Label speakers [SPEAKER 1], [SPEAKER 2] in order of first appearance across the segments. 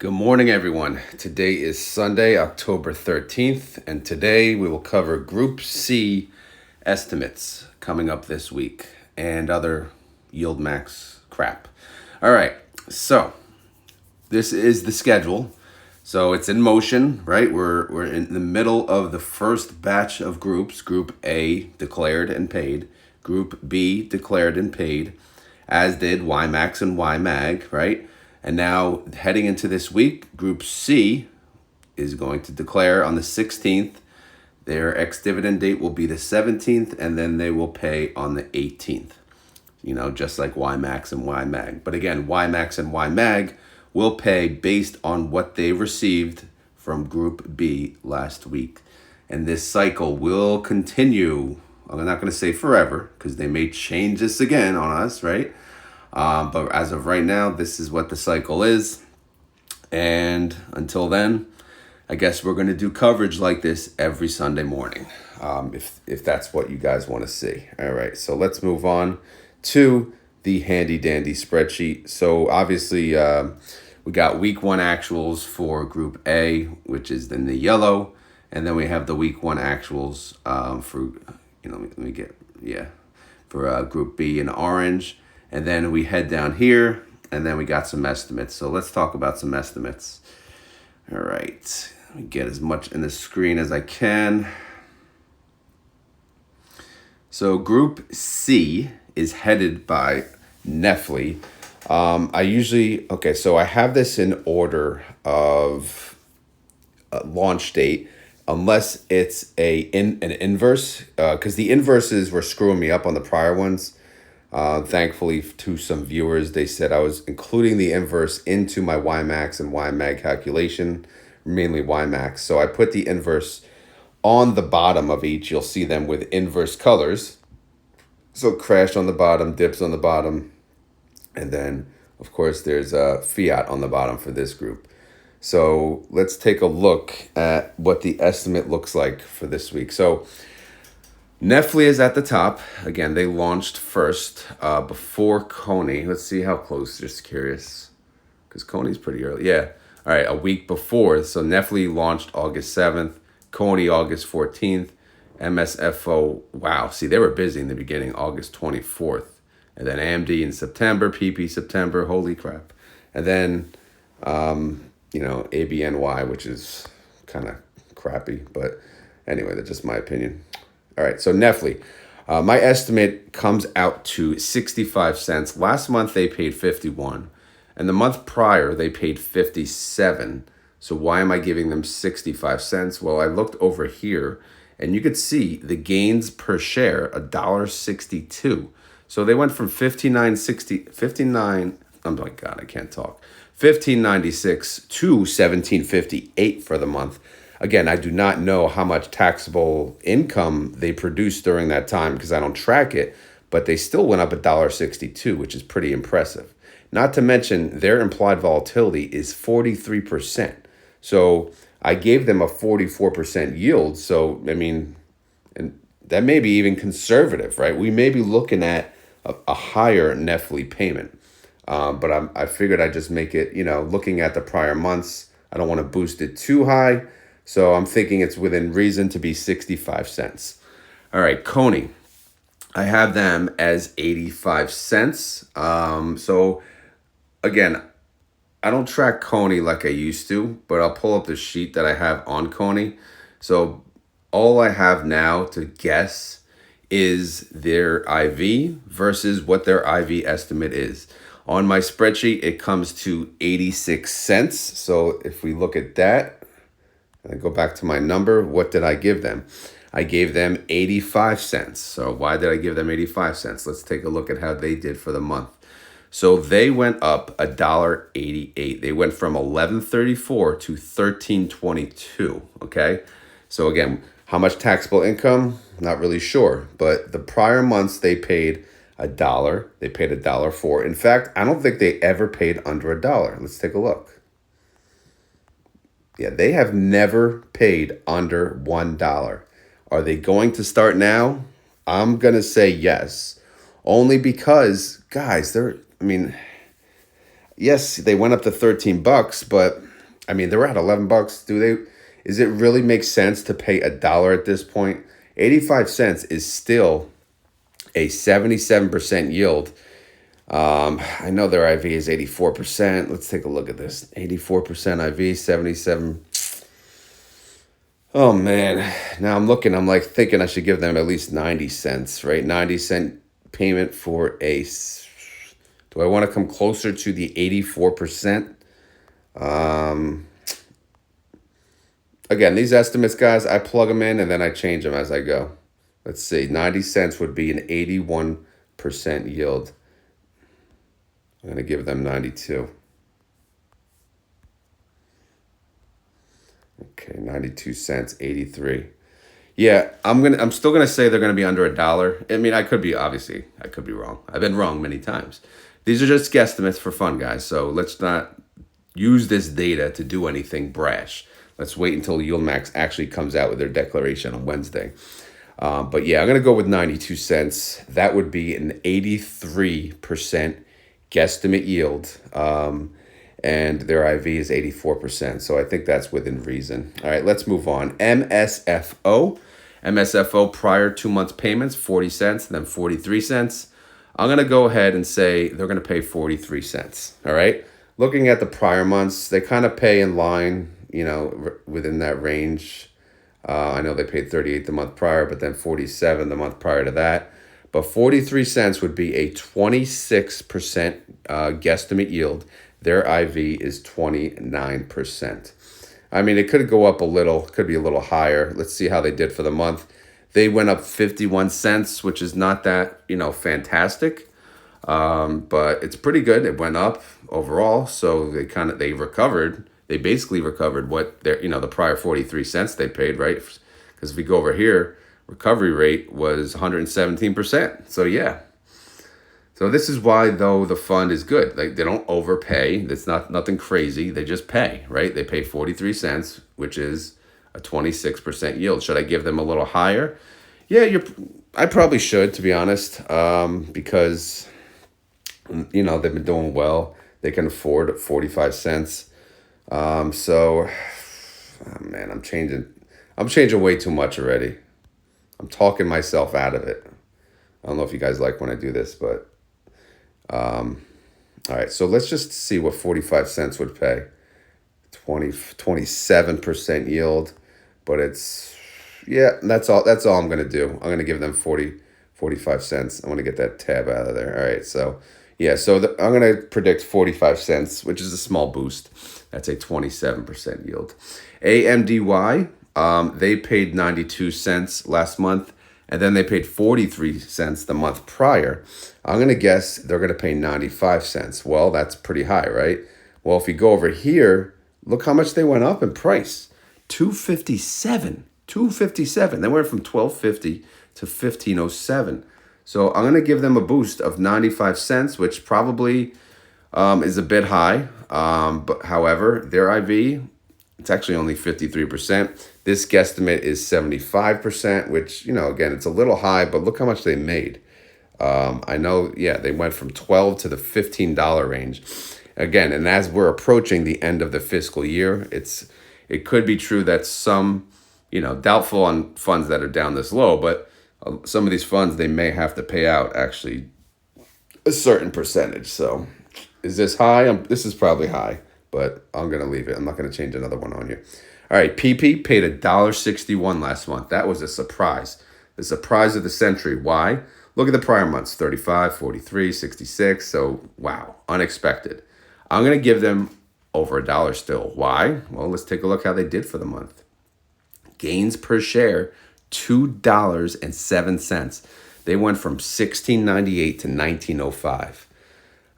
[SPEAKER 1] Good morning, everyone. Today is Sunday, October 13th, and today we will cover Group C estimates coming up this week and other YieldMax crap. All right, so this is the schedule. So it's in motion, right? We're in the middle of the first batch of groups. Group A declared and paid. Group B declared and paid, as did YMAX and YMAG, right? And now heading into this week, Group C is going to declare on the 16th. Their ex-dividend date will be the 17th, and then they will pay on the 18th. You know, just like YMAX and YMAG. But again, YMAX and YMAG will pay based on what they received from Group B last week. And this cycle will continue. I'm not going to say forever, because they may change this again on us, right? But as of right now, this is what the cycle is. And until then, I guess we're going to do coverage like this every Sunday morning, if that's what you guys want to see. All right, so let's move on to the handy dandy spreadsheet. So obviously, we got week one actuals for Group A, which is in the yellow. And then we have the week one actuals for, for Group B in orange. And then we head down here, and then we got some estimates. So let's talk about some estimates. All right, let me get as much in the screen as I can. So Group C is headed by NFLY. So I have this in order of launch date, unless it's an inverse, because the inverses were screwing me up on the prior ones. Thankfully, to some viewers, they said I was including the inverse into my YMAX and YMAG calculation, mainly YMAX. So I put the inverse on the bottom of each. You'll see them with inverse colors. So crash on the bottom, dips on the bottom, and then, of course, there's a fiat on the bottom for this group. So let's take a look at what the estimate looks like for this week. So NFLY is at the top. Again, they launched first before CONY. Let's see how close, just curious, because CONY's pretty early. Yeah, all right, a week before. So NFLY launched August 7th, CONY August 14th, MSFO, wow, see, they were busy in the beginning, August 24th. And then AMD in September, PP September, holy crap. And then, ABNY, which is kind of crappy, but anyway, that's just my opinion. All right, so NFLY, my estimate comes out to 65 cents. Last month, they paid 51. And the month prior, they paid 57. So why am I giving them 65 cents? Well, I looked over here, and you could see the gains per share, $1.62. So they went from $15.96 to $17.58 for the month. Again, I do not know how much taxable income they produced during that time because I don't track it, but they still went up $1.62, which is pretty impressive. Not to mention their implied volatility is 43%. So I gave them a 44% yield. So, I mean, and that may be even conservative, right? We may be looking at a higher NFLY payment. But I figured I'd just make it, looking at the prior months, I don't want to boost it too high. So I'm thinking it's within reason to be 65 cents. All right, CONY. I have them as 85 cents. So again, I don't track CONY like I used to, but I'll pull up the sheet that I have on CONY. So all I have now to guess is their IV versus what their IV estimate is. On my spreadsheet, it comes to 86 cents. So if we look at that, and I go back to my number, what did I give them? I gave them 85 cents. So why did I give them 85 cents? Let's take a look at how they did for the month. So they went up $1.88. They went from $11.34 to $13.22, okay? So again, how much taxable income? Not really sure. But the prior months, they paid $1. They paid $1.04. In fact, I don't think they ever paid under $1. Let's take a look. Yeah, they have never paid under $1. Are they going to start now? I'm going to say yes. Only because, guys, yes, they went up to $13, but I mean, they're at $11. Is it really make sense to pay $1 at this point? 85 cents is still a 77% yield. I know their IV is 84%. Let's take a look at this. 84% IV, 77. Oh man. Now I'm looking, I'm like thinking I should give them at least 90 cents, right? 90-cent payment for do I want to come closer to the 84%? Again, these estimates, guys, I plug them in and then I change them as I go. Let's see, 90 cents would be an 81% yield. I'm going to give them 92. Okay, 92 cents, 83. Yeah, I'm still gonna say they're gonna be under $1. I mean, I could be wrong. I've been wrong many times. These are just guesstimates for fun, guys. So let's not use this data to do anything brash. Let's wait until YieldMax actually comes out with their declaration on Wednesday. But yeah, I'm gonna go with 92 cents. That would be an 83% guesstimate yield. And their IV is 84%. So I think that's within reason. All right, let's move on. MSFO. MSFO prior 2 months payments, 40 cents, then 43 cents. I'm going to go ahead and say they're going to pay 43 cents. All right. Looking at the prior months, they kind of pay in line, within that range. I know they paid 38 the month prior, but then 47 the month prior to that. But 43 cents would be a 26% guesstimate yield. Their IV is 29%. I mean, it could go up a little, could be a little higher. Let's see how they did for the month. They went up 51 cents, which is not that, fantastic. But it's pretty good. It went up overall. So they recovered. They basically recovered what the prior 43 cents they paid, right? Because if we go over here, recovery rate was 117%. So yeah. So this is why, though, the fund is good. Like, they don't overpay. It's nothing crazy. They just pay, right? They pay 43 cents, which is a 26% yield. Should I give them a little higher? Yeah, I probably should, to be honest, because, they've been doing well. They can afford 45 cents. So, oh man, I'm changing way too much already. I'm talking myself out of it. I don't know if you guys like when I do this, but all right, so let's just see what 45 cents would pay. 27% yield, but that's all I'm going to do. I'm going to give them 45 cents. I want to get that tab out of there. All right, so yeah, so I'm going to predict 45 cents, which is a small boost. That's a 27% yield. AMDY, they paid 92 cents last month. And then they paid 43 cents the month prior. I'm going to guess they're going to pay 95 cents. Well, that's pretty high, right? Well, if you go over here, look how much they went up in price. $2.57. $2.57. They went from $12.50 to $15.07. So I'm going to give them a boost of 95 cents, which probably is a bit high. But however, their IV, it's actually only 53%. This guesstimate is 75%, which, again, it's a little high, but look how much they made. I know, yeah, they went from $12 to the $15 range. Again, and as we're approaching the end of the fiscal year, it could be true that some, doubtful on funds that are down this low, but some of these funds, they may have to pay out actually a certain percentage. So is this high? This is probably high, but I'm going to leave it. I'm not going to change another one on you. All right, PP paid $1.61 last month. That was a surprise. The surprise of the century. Why? Look at the prior months, 35, 43, 66. So, wow, unexpected. I'm going to give them over $1 still. Why? Well, let's take a look how they did for the month. Gains per share, $2.07. They went from $16.98 to $19.05.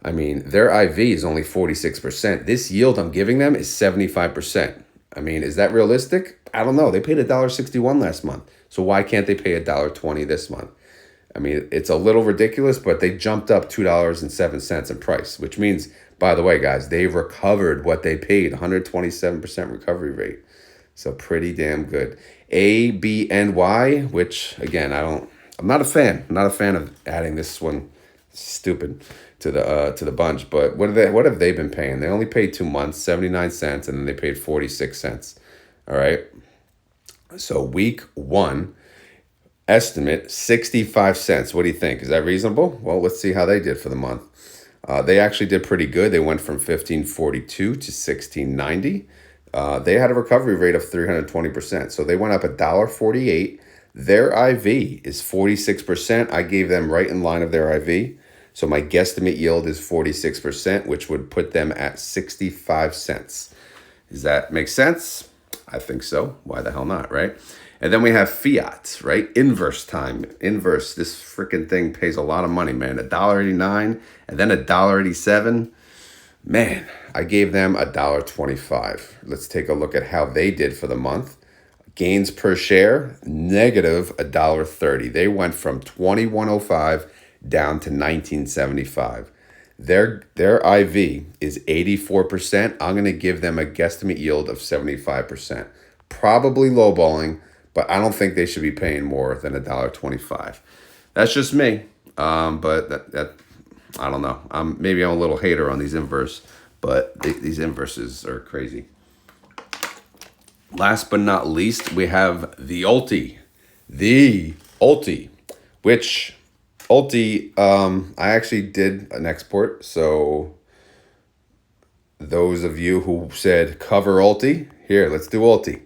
[SPEAKER 1] I mean, their IV is only 46%. This yield I'm giving them is 75%. I mean, is that realistic? I don't know. They paid $1.61 last month. So why can't they pay $1.20 this month? I mean, it's a little ridiculous, but they jumped up $2.07 in price, which means, by the way, guys, they recovered what they paid, 127% recovery rate. So pretty damn good. ABNY, which again, I'm not a fan. I'm not a fan of adding this one. Stupid. to the bunch. But what have they been paying? They only paid 2 months, 79 cents, and then they paid 46 cents. All right. So week one estimate 65 cents. What do you think? Is that reasonable? Well, let's see how they did for the month. They actually did pretty good. They went from 1542 to 1690. They had a recovery rate of 320%. So they went up $1.48. Their IV is 46%. I gave them right in line of their IV. So my guesstimate yield is 46%, which would put them at 65 cents. Does that make sense? I think so. Why the hell not, right? And then we have fiat, right? Inverse time. Inverse. This freaking thing pays a lot of money, man. $1.89 and then $1.87. Man, I gave them $1.25. Let's take a look at how they did for the month. Gains per share, negative $1.30. They went from 21.05 down to 19.75. Their IV is 84%. I'm going to give them a guesstimate yield of 75%. Probably lowballing, but I don't think they should be paying more than $1.25. That's just me. But that I don't know. Maybe I'm a little hater on these inverse, but these inverses are crazy. Last but not least, we have the ULTY. The ULTY, which ULTY, I actually did an export. So those of you who said cover ULTY, here, let's do ULTY.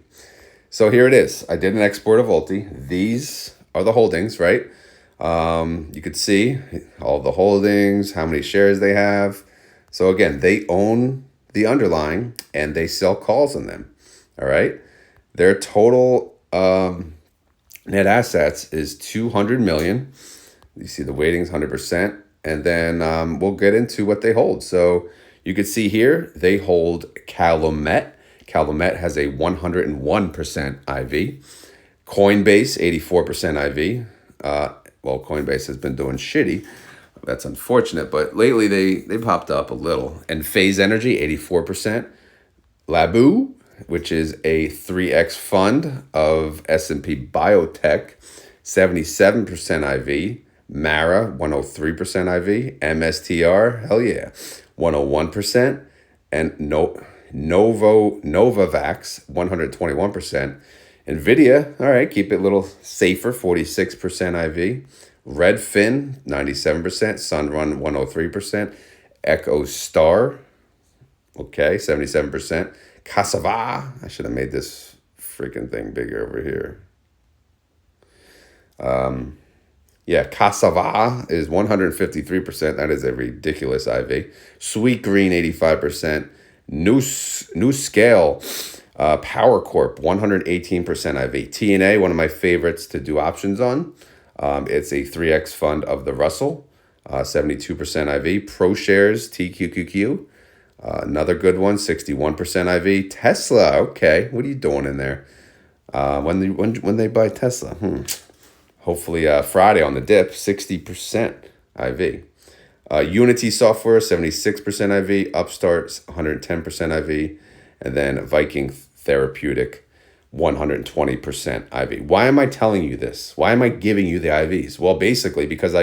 [SPEAKER 1] So here it is. I did an export of ULTY. These are the holdings, right? You could see all the holdings, how many shares they have. So again, they own the underlying and they sell calls on them. All right. Their total net assets is 200 million. You see the weighting's 100%. And then we'll get into what they hold. So you could see here, they hold Calumet. Calumet has a 101% IV. Coinbase, 84% IV. Well, Coinbase has been doing shitty. That's unfortunate, but lately they popped up a little. And Phase Energy, 84%. Labu, which is a 3X fund of S&P Biotech, 77% IV. Mara, 103% IV. MSTR, hell yeah, 101%. And Novavax, 121%. NVIDIA, all right, keep it a little safer, 46% IV. Redfin, 97%. Sunrun, 103%. Echo Star, okay, 77%. Cassava, I should have made this freaking thing bigger over here. Yeah, Cassava is 153%. That is a ridiculous IV. Sweet Green, 85%. New Scale, Power Corp, 118% IV. TNA, one of my favorites to do options on. It's a 3X fund of the Russell, 72% IV. ProShares, TQQQ, another good one, 61% IV. Tesla, okay, what are you doing in there? When they buy Tesla? Hopefully Friday on the dip, 60% IV. Unity Software, 76% IV. Upstarts, 110% IV. And then Viking Therapeutic, 120% IV. Why am I telling you this? Why am I giving you the IVs? Well, basically because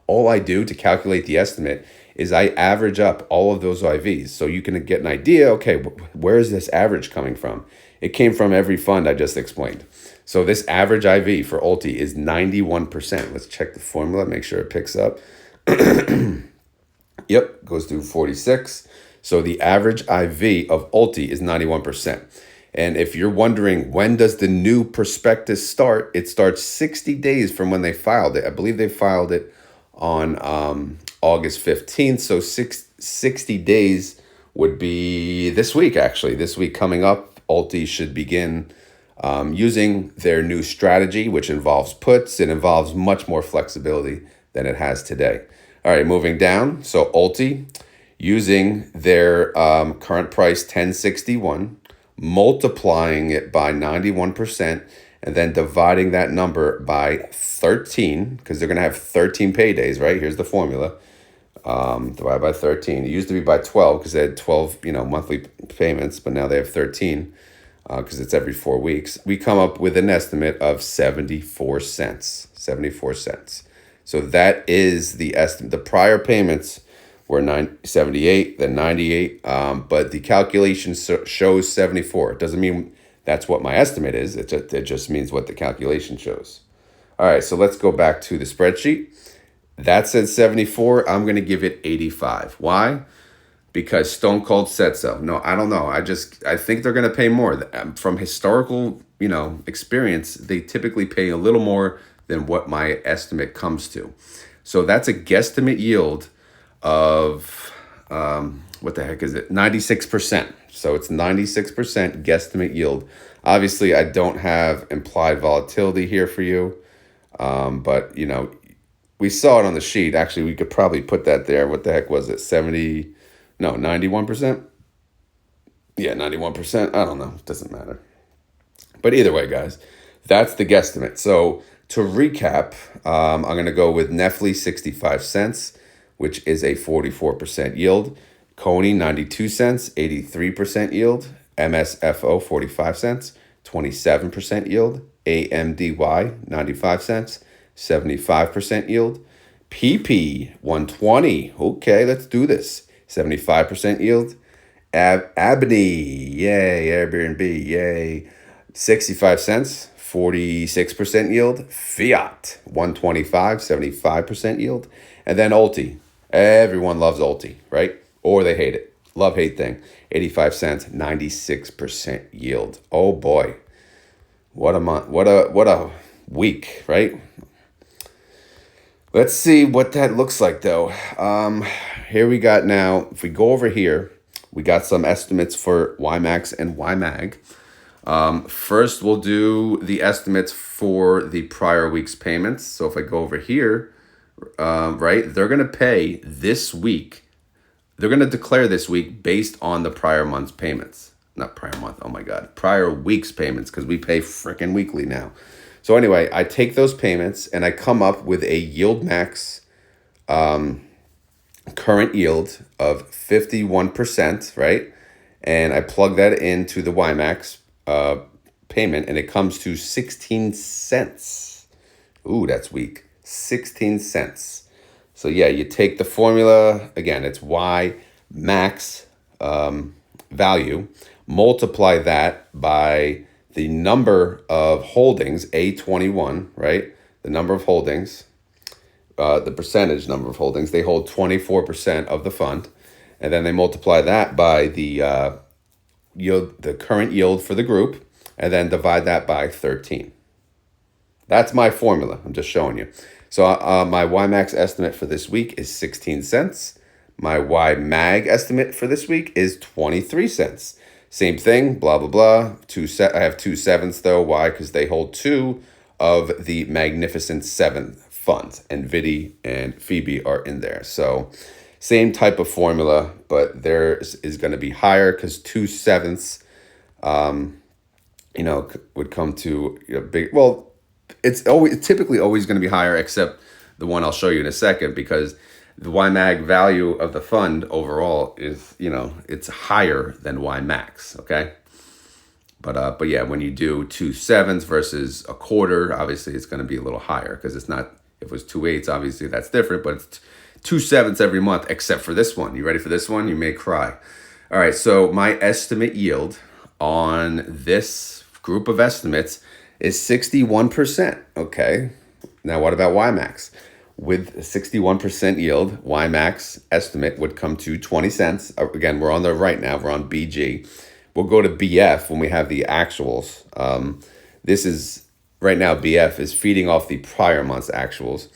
[SPEAKER 1] all I do to calculate the estimate is I average up all of those IVs. So you can get an idea, okay, where is this average coming from? It came from every fund I just explained. So this average IV for ULTY is 91%. Let's check the formula, make sure it picks up. Yep, goes through 46. So the average IV of ULTY is 91%. And if you're wondering, when does the new prospectus start? It starts 60 days from when they filed it. I believe they filed it on August 15th. So 60 days would be this week, actually. This week coming up, ULTY should begin using their new strategy, which involves puts. It involves much more flexibility than it has today. All right, moving down. So ULTY, using their current price, 1061, multiplying it by 91%, and then dividing that number by 13, because they're going to have 13 paydays, right? Here's the formula. Divided by 13. It used to be by 12 because they had 12, monthly payments, but now they have 13 because it's every 4 weeks. We come up with an estimate of 74 cents. 74 cents. So that is the estimate. The prior payments We're 78, then 98. But the calculation shows 74. It doesn't mean that's what my estimate is. It just means what the calculation shows. All right, so let's go back to the spreadsheet. That said 74. I'm going to give it 85. Why? Because Stone Cold said so. No, I don't know. I think they're going to pay more. From historical, experience, they typically pay a little more than what my estimate comes to. So that's a guesstimate yield of, what the heck is it? 96%. So it's 96% guesstimate yield. Obviously, I don't have implied volatility here for you. But, we saw it on the sheet. Actually, we could probably put that there. What the heck was it? 91%? Yeah, 91%. I don't know. It doesn't matter. But either way, guys, that's the guesstimate. So to recap, I'm going to go with NFLY 65 cents, which is a 44% yield. CONY 92 cents, 83% yield. MSFO 45 cents, 27% yield. AMDY 95 cents, 75% yield. PP 120. Okay, let's do this. 75% yield. Abney, yay. Airbnb, yay. 65 cents, 46% yield. Fiat 125, 75% yield. And then ULTY. Everyone loves ULTY, right? Or they hate it. Love-hate thing. 85 cents, 96% yield. Oh boy. What a month. What a week, right? Let's see what that looks like though. Here we got now, if we go over here, we got some estimates for YMAX and YMAG. First, we'll do the estimates for the prior week's payments. So if I go over here, right, they're going to pay this week. They're going to declare this week based on the prior month's payments. Not prior month, oh my God. Prior week's payments, because we pay freaking weekly now. So anyway, I take those payments and I come up with a YieldMax current yield of 51%, right? And I plug that into the YMAX payment and it comes to 16 cents. Ooh, that's weak. 16 cents. So yeah, you take the formula, again, it's YMAX value, multiply that by the number of holdings, A21, right? The number of holdings, the percentage number of holdings. They hold 24% of the fund. And then they multiply that by the yield, the current yield for the group, and then divide that by 13. That's my formula. I'm just showing you. So my YMAX estimate for this week is 16 cents. My YMAG estimate for this week is 23 cents. Same thing, blah, blah, blah. I have 2 sevens though. Why? Because they hold 2 of the Magnificent 7 funds. And Vidi and Phoebe are in there. So same type of formula, but theirs is going to be higher because 2 sevenths, would come to big. Well, it's typically always going to be higher, except the one I'll show you in a second, because the YMAG value of the fund overall is, it's higher than YMAX. Okay. But yeah, when you do 2 sevens versus a quarter, obviously it's going to be a little higher because it's not, if it was 2 eighths, obviously that's different, but it's 2 sevenths every month, except for this one. You ready for this one? You may cry. All right. So my estimate yield on this group of estimates is 61%. Okay. Now what about YMAX? With a 61% yield, YMAX estimate would come to 20 cents. Again, we're on the right now. We're on BG. We'll go to BF when we have the actuals. This is, right now, BF is feeding off the prior month's actuals.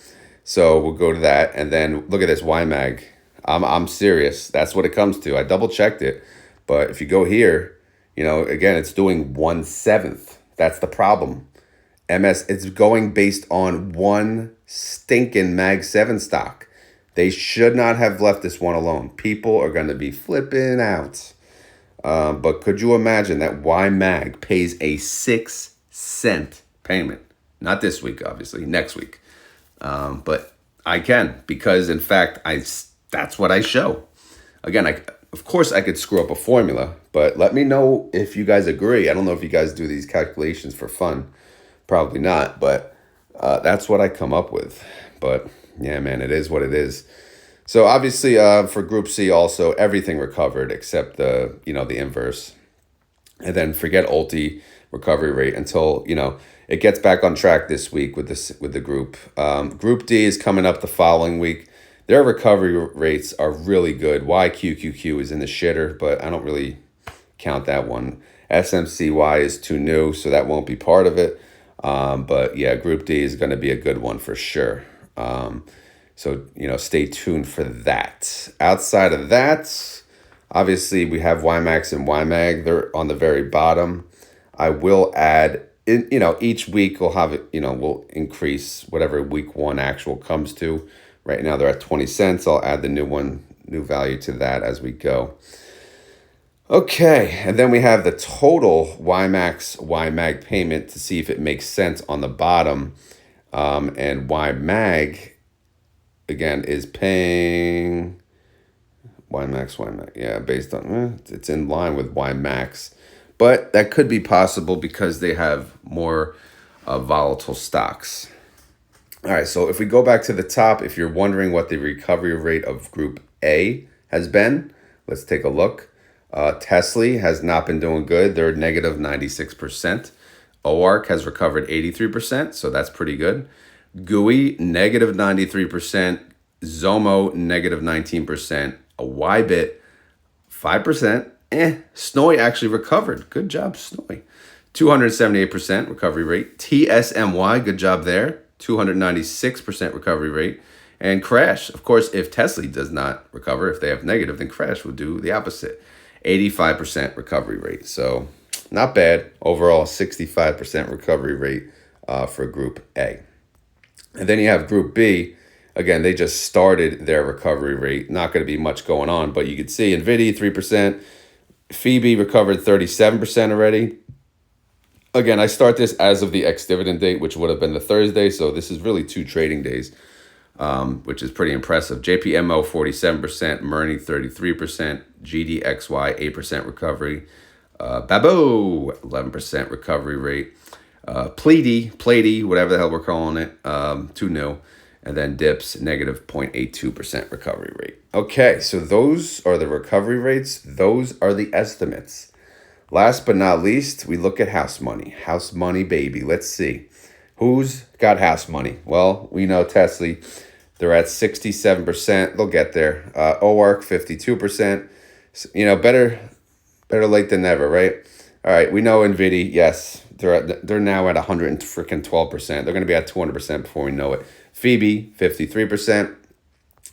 [SPEAKER 1] So we'll go to that. And then look at this YMAG. I'm serious. That's what it comes to. I double checked it. But if you go here, again, it's doing 1/7. That's the problem. It's going based on one stinking Mag 7 stock. They should not have left this one alone. People are going to be flipping out. But could you imagine that YMAG pays a 6 cent payment? Not this week, obviously, next week. But I can, because in fact, that's what I show. Again, of course I could screw up a formula, but let me know if you guys agree. I don't know if you guys do these calculations for fun. Probably not, but that's what I come up with. But yeah, man, it is what it is. So obviously, for Group C, also everything recovered except the inverse, and then forget ULTY recovery rate until it gets back on track this week with the group. Group D is coming up the following week. Their recovery rates are really good. YQQQ is in the shitter, but I don't really count that one. SMCY is too new, so that won't be part of it. But yeah, Group D is going to be a good one for sure. So stay tuned for that. Outside of that, obviously we have YMAX and YMAG. They're on the very bottom. I will add in, each week we'll have it, we'll increase whatever week one actual comes to. Right now they're at 20 cents. I'll add the new value to that as we go. Okay, and then we have the total YMAX YMAG payment to see if it makes sense on the bottom. And YMAG again is paying YMAX YMAG. Yeah, based on it's in line with YMAX, but that could be possible because they have more volatile stocks. All right, so if we go back to the top, if you're wondering what the recovery rate of Group A has been, let's take a look. Tesla has not been doing good. They're negative 96%. OARC has recovered 83%, so that's pretty good. GUI, negative 93%. Zomo, negative 19%. YBIT, 5%. SNOI actually recovered. Good job, SNOI. 278% recovery rate. TSMY, good job there. 296% recovery rate. And Crash, of course, if Tesla does not recover, if they have negative, then Crash will do the opposite. 85% recovery rate. So not bad. Overall, 65% recovery rate for Group A. And then you have Group B. Again, they just started their recovery rate. Not going to be much going on, but you can see NVIDIA 3%. Phoebe recovered 37% already. Again, I start this as of the ex-dividend date, which would have been the Thursday. So this is really 2 trading days, which is pretty impressive. JPMO 47%, Murni 33%, GDXY 8% recovery, Babo 11% recovery rate, Plady, whatever the hell we're calling it, 2 nil, and then Dips negative 0.82% recovery rate. Okay, so those are the recovery rates. Those are the estimates. Last but not least, we look at house money. House money, baby. Let's see. Who's got house money? Well, we know Tesla. They're at 67%. They'll get there. OARC, 52%. Better late than never, right? All right, we know NVIDIA. Yes, they're now at 112%. They're going to be at 200% before we know it. Phoebe, 53%.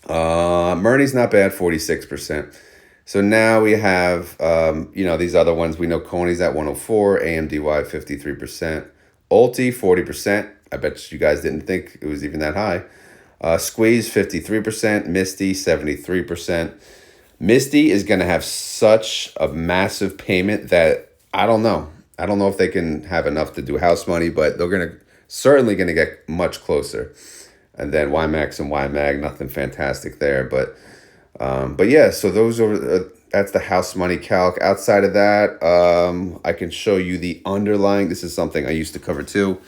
[SPEAKER 1] Murni's not bad, 46%. So now we have, these other ones. We know CONY's at 104, AMDY 53%, ULTY 40%. I bet you guys didn't think it was even that high. Squeeze 53%, Misty 73%. Misty is going to have such a massive payment that I don't know. I don't know if they can have enough to do house money, but they're certainly going to get much closer. And then YMAX and YMAG, nothing fantastic there, but yeah, so that's the house money calc. Outside of that, I can show you the underlying. This is something I used to cover too.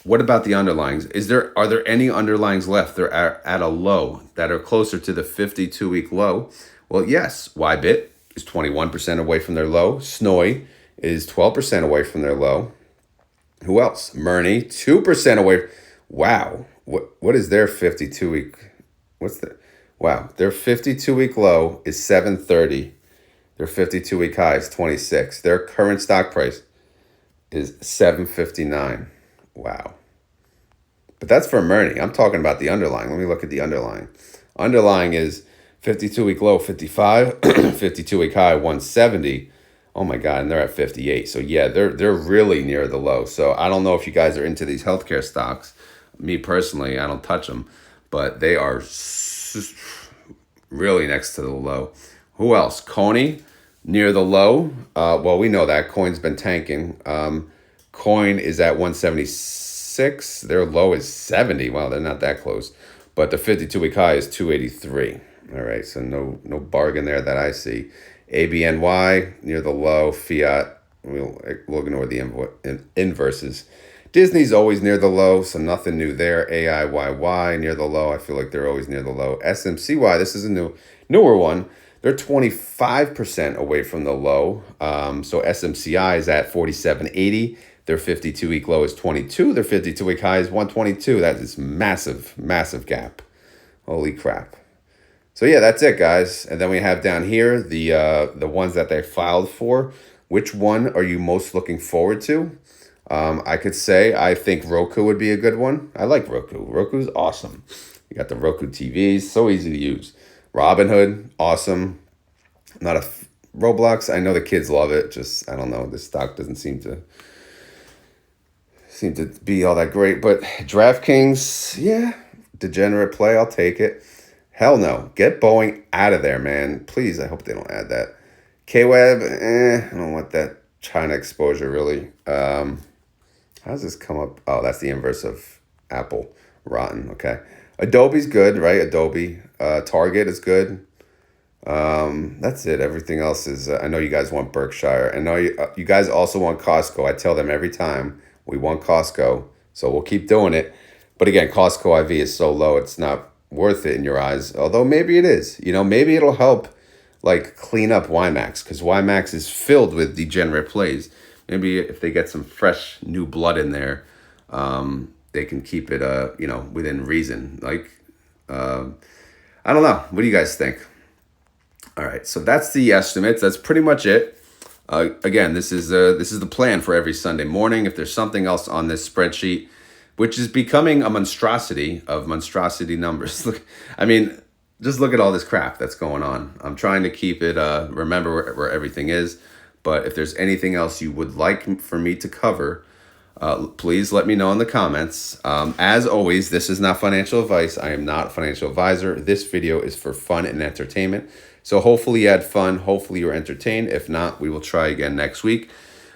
[SPEAKER 1] What about the underlyings? Are there any underlyings left? They're at a low that are closer to the 52-week low. Well, yes, YBIT is 21% away from their low. SNOI is 12% away from their low. Who else? Murni, 2% away. Wow. What is their 52-week? Wow, their 52-week low is 730. Their 52-week high is 26. Their current stock price is 759. Wow. But that's for Murni. I'm talking about the underlying. Let me look at the underlying. Underlying is 52-week low, 55. 52-week high, 170. Oh my God, and they're at 58. So yeah, they're really near the low. So I don't know if you guys are into these healthcare stocks. Me personally, I don't touch them, but they are really next to the low. Who else? CONY near the low. Well, we know that Coin's been tanking. Coin is at 176. Their low is 70. Wow, they're not that close. But the 52-week high is 283. All right, so no bargain there that I see. ABNY near the low. Fiat, we'll ignore the inverses. Disney's always near the low, so nothing new there. AIYY near the low. I feel like they're always near the low. SMCY, this is a newer one. They're 25% away from the low. So SMCI is at 47.80. Their 52-week low is 22. Their 52-week high is 122. That is massive, massive gap. Holy crap. So yeah, that's it, guys. And then we have down here the ones that they filed for. Which one are you most looking forward to? I could say I think Roku would be a good one. I like Roku. Roku's awesome. You got the Roku TVs, so easy to use. Robinhood, awesome. Not a Roblox. I know the kids love it. Just I don't know. This stock doesn't seem to be all that great. But DraftKings, yeah, degenerate play. I'll take it. Hell no. Get Boeing out of there, man. Please. I hope they don't add that. KWeb, I don't want that China exposure really. How does this come up? Oh, that's the inverse of Apple. Rotten. Okay. Adobe's good, right? Adobe. Target is good. That's it. Everything else is. I know you guys want Berkshire. I know you guys also want Costco. I tell them every time we want Costco, so we'll keep doing it. But again, Costco IV is so low, it's not worth it in your eyes. Although maybe it is. You know, maybe it'll help like clean up YMAX because YMAX is filled with degenerate plays. Maybe if they get some fresh new blood in there, they can keep it within reason. Like I don't know. What do you guys think? All right, so that's the estimates. That's pretty much it. Again, this is the plan for every Sunday morning. If there's something else on this spreadsheet, which is becoming a monstrosity of monstrosity numbers. Look, I mean, just look at all this crap that's going on. I'm trying to keep it, remember where everything is. But if there's anything else you would like for me to cover, please let me know in the comments. As always, this is not financial advice. I am not a financial advisor. This video is for fun and entertainment. So hopefully you had fun. Hopefully you're entertained. If not, we will try again next week.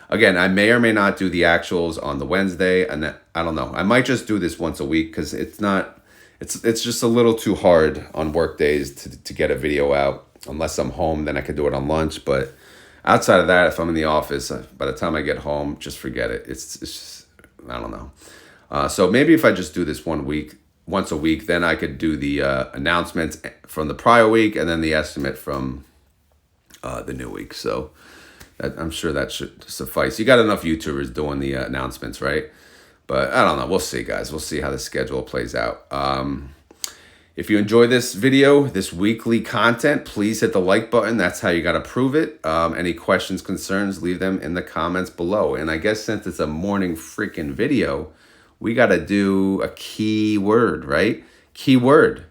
[SPEAKER 1] Again, I may or may not do the actuals on the Wednesday. And I don't know. I might just do this once a week because it's just a little too hard on work days to get a video out. Unless I'm home, then I could do it on lunch. But outside of that, if I'm in the office, by the time I get home, just forget it. It's just, I don't know. So maybe if I just do this once a week, then I could do the announcements from the prior week and then the estimate from the new week. So I'm sure that should suffice. You got enough YouTubers doing the announcements, right? But I don't know. We'll see, guys. We'll see how the schedule plays out. If you enjoy this video, this weekly content, please hit the like button. That's how you got to prove it. Any questions, concerns, leave them in the comments below. And I guess since it's a morning freaking video, we got to do a keyword, right? Keyword.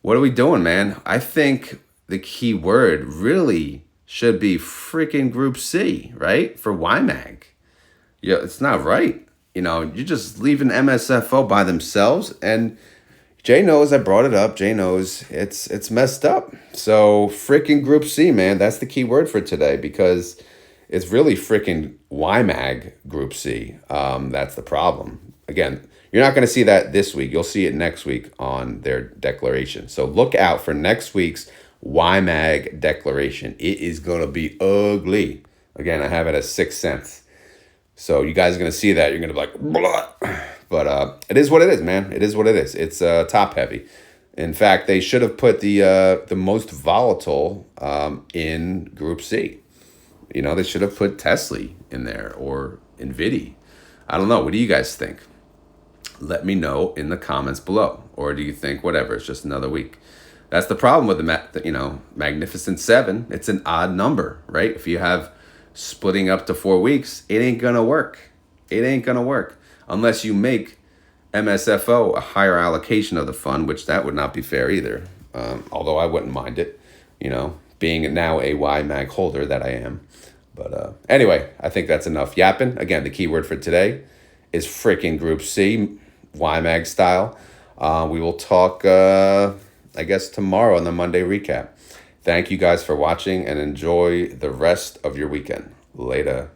[SPEAKER 1] What are we doing, man? I think the keyword really should be freaking Group C, right? For YMAG. Yeah, it's not right. You know, you're just leaving MSFO by themselves. And Jay knows I brought it up. Jay knows it's messed up. So freaking Group C, man. That's the key word for today because it's really freaking YMAG Group C. That's the problem. Again, you're not going to see that this week. You'll see it next week on their declaration. So look out for next week's YMAG declaration. It is going to be ugly. Again, I have it as 6 cents. So you guys are going to see that. You're going to be like, blah. But it is what it is, man. It is what it is. It's top heavy. In fact, they should have put the most volatile in Group C. You know, they should have put Tesla in there or NVIDIA. I don't know. What do you guys think? Let me know in the comments below. Or do you think, whatever, it's just another week? That's the problem with the Magnificent Seven. It's an odd number, right? If you have splitting up to 4 weeks, it ain't going to work. It ain't going to work. Unless you make MSFO a higher allocation of the fund, which that would not be fair either. Although I wouldn't mind it, being now a YMAG holder that I am. But anyway, I think that's enough yapping. Again, the keyword for today is freaking Group C, YMAG style. We will talk, I guess, tomorrow on the Monday recap. Thank you guys for watching and enjoy the rest of your weekend. Later.